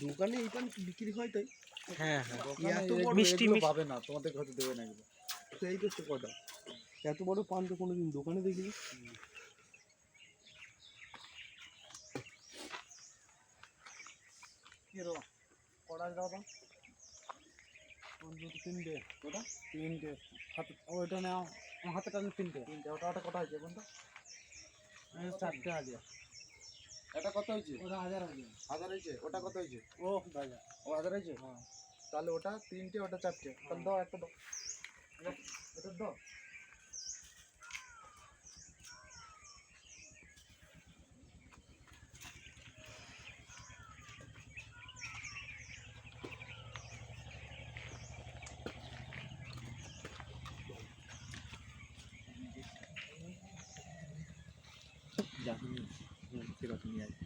দোকানে এই পান বিক্রি হয় তাই? হ্যাঁ হ্যাঁ, এত বড় মিষ্টি পাবে না, তোমাদের হয়তো দেবে না এগুলো। তো এই তো কথা, এত বড় পান তো কোনোদিন দোকানে দেখিনি। কড়া দাও তো, তিনটে, ওটা তিনটে হাতে, ওইটা নাও, হাতে টানে তিনটে, ওটা ওটা কটা হয়েছে কোনটা? 4,000। এটা কত হয়েছে? ওটা 1000 হয়েছে। 1000 হয়েছে, ওটা কত হয়েছে? ও 1000। ও 1000 হয়েছে? হ্যাঁ। তাহলে ওটা তিনটে, ওটা চারটে, তাহলে দাও একটা দাও, এটা দাও। ঠিক আছে, নিয়ে আসি।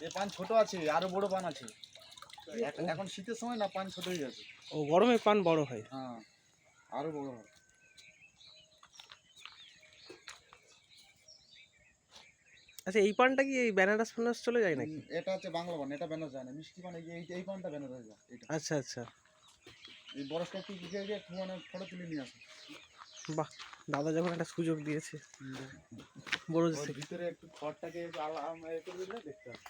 এই পান ছোট আছে, আরো বড় পান আছে। এখন শীতের সময় না, পান ছোট হয়ে যাচ্ছে। ও গরমে পান বড় হয়। হ্যাঁ, আরো বড় হয়। আচ্ছা, এই পানটা কি এই বেনারস ফেনারস চলে যায় নাকি? এটা হচ্ছে বাংলা পান, এটা বেনারস যায় না। মিষ্টি পান এই পানটা বেনারস যায়। এটা আচ্ছা আচ্ছা, এই বরফটা একটু গিয়ে গিয়ে মানে ফটো তুলে নিয়ে আসে। বাহ, দাদা যখন একটা সুযোগ দিয়েছে বড় ভিতরে একটু খড়টাকে আলাদা করে দিলে দেখতে হবে।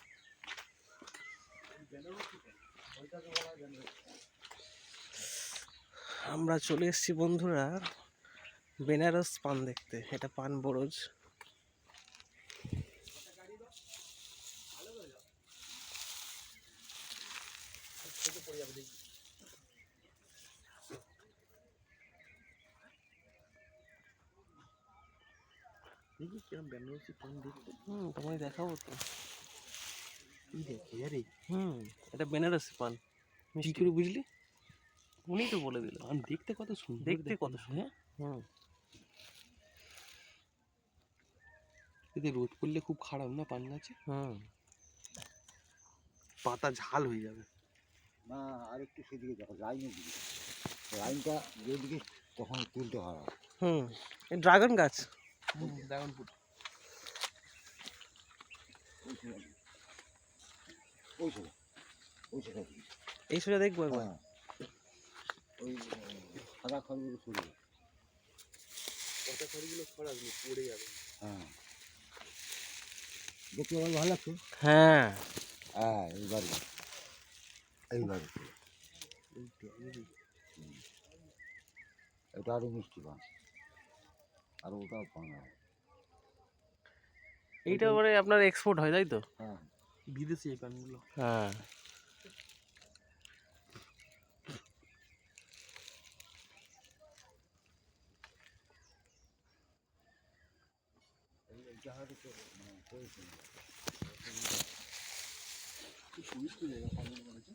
আমরা চলে এসেছি বন্ধুরা বেনারস পান দেখতে। এটা পান বরজ। দেখি কিরম বেনারসি পান দেখতে। তোমায় দেখাবো তো। কি দেখি আরে, এটা বেনারসি পান। কি মিষ্টি করে বুঝলি? উনি তো বলে দিল। পান দেখতে কত সুন্দর, দেখতে কত সুন্দর। এতে রোদ পড়লে খুব খারাপ না পান গাছে, পাতা ঝাল হয়ে যাবে। না, আর একটু সেদিকে দেখো, লাইনের দিকে, লাইনটা যেদিকে তখন তুলতে হয়। ড্রাগন গাছ। Dragon fruit. ওই সেটা, ওই সেটা দিকে। এই সোজা দেখবো একবার। হ্যাঁ, ওই সাদা খড়গুলো সরিয়ে। পাতা খড়গুলো ছড়াবি, পড়ে যাবে। হ্যাঁ, দেখতে এবার ভালো লাগছে। হ্যাঁ, হ্যাঁ, এইবার এটা আরো মিষ্টি পান, আর ওটাও পান হয়। এইটা মানে আপনার এক্সপোর্ট হয় তাই তো? হ্যাঁ, বিদেশি এই পানগুলো। হ্যাঁ, সুমিষ্ট জায়গা পানগুলো বলেছে।